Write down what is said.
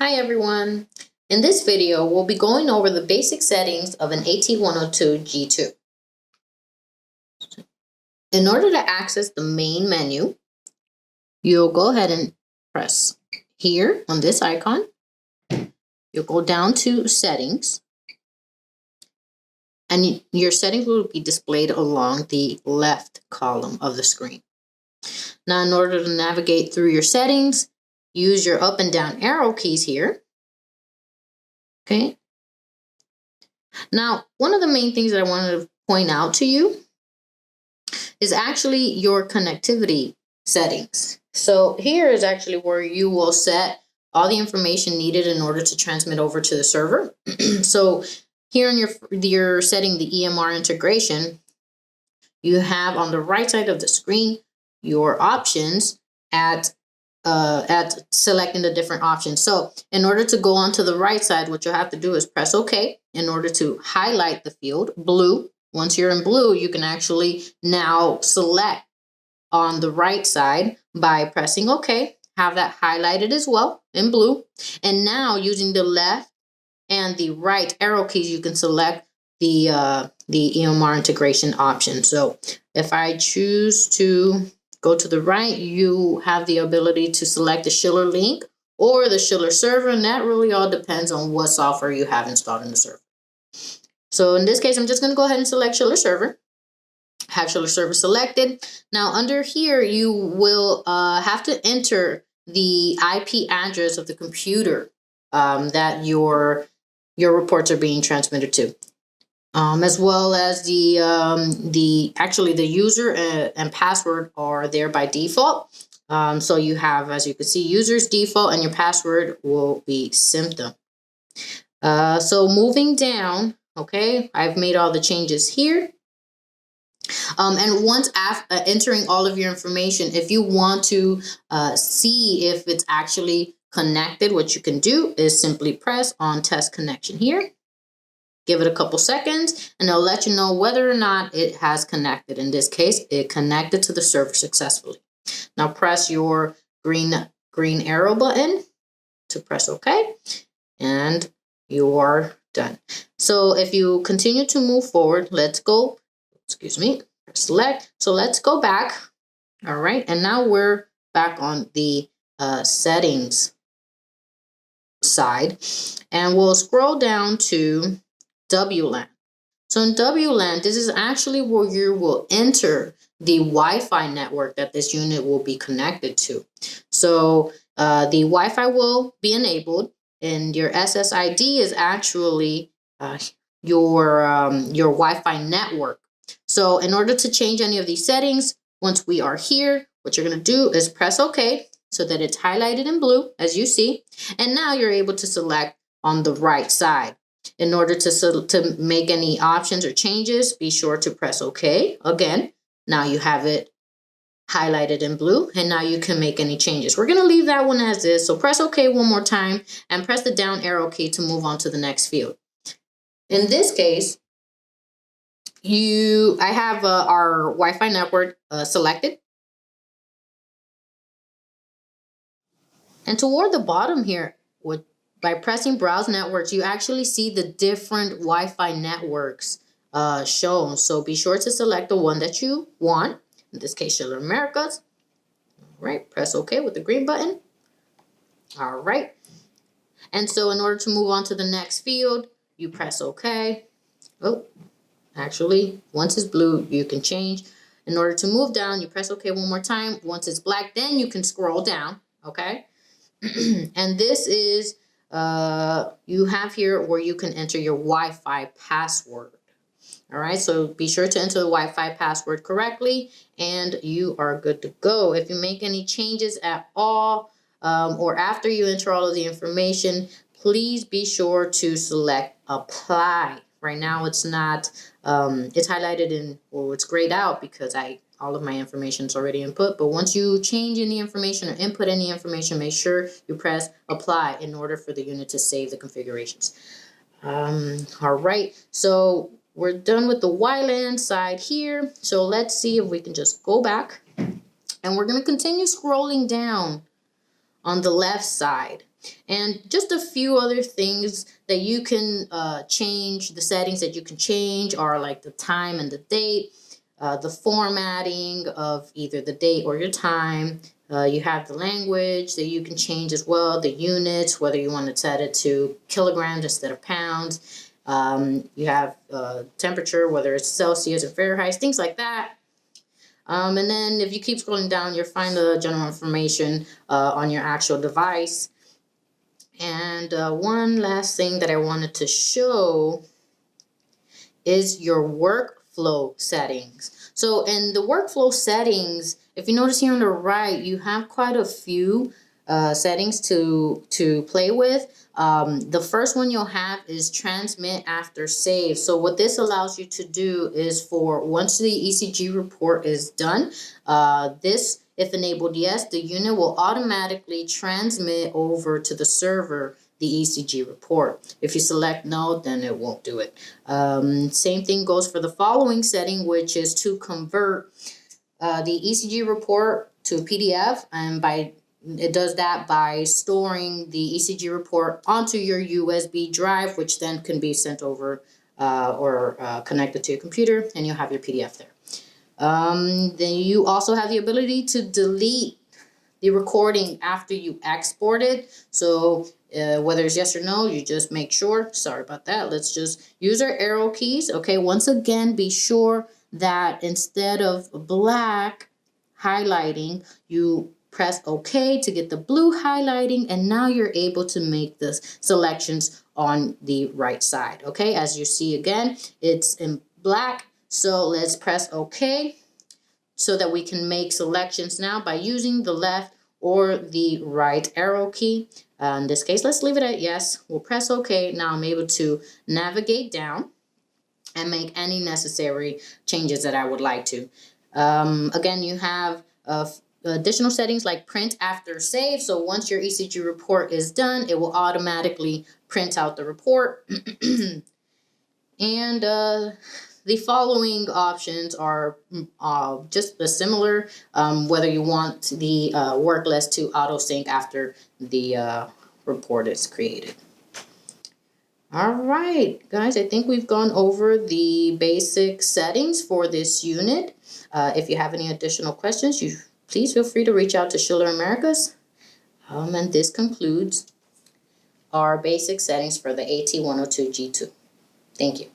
Hi everyone. In this video, we'll be going over the basic settings of an AT-102 G2. In order to access the main menu, you'll go ahead and press here on this icon. You'll go down to settings, and your settings will be displayed along the left column of the screen. Now, in order to navigate through your settings, use your up and down arrow keys here. Okay. Now, one of the main things that I wanted to point out to you is actually your connectivity settings. So here is actually where you will set all the information needed in order to transmit over to the server. So here in you're setting the EMR integration, you have on the right side of the screen your options at selecting the different options. So in order to go onto the right side, what you'll have to do is press OK in order to highlight the field blue. Once you're in blue, you can actually now select on the right side by pressing OK, have that highlighted as well in blue. And now using the left and the right arrow keys, you can select the EMR integration option. So if I choose to go to the right, you have the ability to select the Schiller link or the Schiller server, and that really all depends on what software you have installed in the server. So in this case, I'm just going to go ahead and select Schiller server. Have Schiller server selected. Now under here, you will have to enter the IP address of the computer that your reports are being transmitted to. As well as the user and password are there by default. So you have, as you can see, user's default and your password will be symptom. So moving down, okay, I've made all the changes here. And once after entering all of your information, if you want to see if it's actually connected, what you can do is simply press on test connection here. Give it a couple seconds and it'll let you know whether or not it has connected. In this case, it connected to the server successfully. Now press your green arrow button to press OK, and you are done. So if you continue to move forward, let's go, select. So let's go back. All right, and now we're back on the settings side, and we'll scroll down to WLAN. So in WLAN, this is actually where you will enter the Wi-Fi network that this unit will be connected to. So the Wi-Fi will be enabled, and your SSID is actually your Wi-Fi network. So in order to change any of these settings, once we are here, what you're going to do is press OK so that it's highlighted in blue, as you see. And now you're able to select on the right side. In order to make any options or changes, be sure to press OK. Again, now you have it highlighted in blue, and now you can make any changes. We're going to leave that one as is. So press OK one more time and press the down arrow key to move on to the next field. In this case, I have our Wi-Fi network selected. And toward the bottom here, by pressing Browse Networks, you actually see the different Wi-Fi networks shown. So be sure to select the one that you want. In this case, Schiller Americas. All right, press OK with the green button. All right. And so in order to move on to the next field, you press OK. Oh, actually, once it's blue, you can change. In order to move down, you press OK one more time. Once it's black, then you can scroll down. Okay. And this is you have here where you can enter your Wi-Fi password. All right, so be sure to enter the Wi-Fi password correctly and you are good to go. If you make any changes at all or after you enter all of the information, please be sure to select apply. Right now it's not, it's highlighted in, well, it's grayed out because all of my information is already input, but once you change any information or input any information, make sure you press apply in order for the unit to save the configurations. All right, so we're done with the WLAN side here. So let's see if we can just go back, and we're going to continue scrolling down on the left side. And just a few other things that you can change. The settings that you can change are like the time and the date, the formatting of either the date or your time. You have the language that you can change as well, the units, whether you want to set it to kilograms instead of pounds. You have temperature, whether it's Celsius or Fahrenheit, things like that. And then if you keep scrolling down, you'll find the general information on your actual device. And one last thing that I wanted to show is your workflow settings. So in the workflow settings, if you notice here on the right, you have quite a few settings to play with. The first one you'll have is transmit after save. So what this allows you to do is for once the ECG report is done, this, if enabled yes, the unit will automatically transmit over to the server the ECG report. If you select no, then it won't do it. Same thing goes for the following setting, which is to convert the ECG report to a PDF, and it does that by storing the ECG report onto your USB drive, which then can be sent over or connected to your computer, and you'll have your PDF there. Then you also have the ability to delete the recording after you export it. So whether it's yes or no, you just make sure. Sorry about that. Let's just use our arrow keys. Okay, once again, be sure that instead of black highlighting, you press OK to get the blue highlighting, and now you're able to make the selections on the right side. Okay, as you see again, it's in black. So let's press OK so that we can make selections now by using the left or the right arrow key. In this case, let's leave it at yes. We'll press OK. Now I'm able to navigate down and make any necessary changes that I would like to. Again, you have additional settings like print after save. So once your ECG report is done, it will automatically print out the report. And the following options are just similar, whether you want the work list to auto sync after the report is created. All right, guys, I think we've gone over the basic settings for this unit. If you have any additional questions, please feel free to reach out to Schiller Americas. And this concludes our basic settings for the AT-102 G2. Thank you.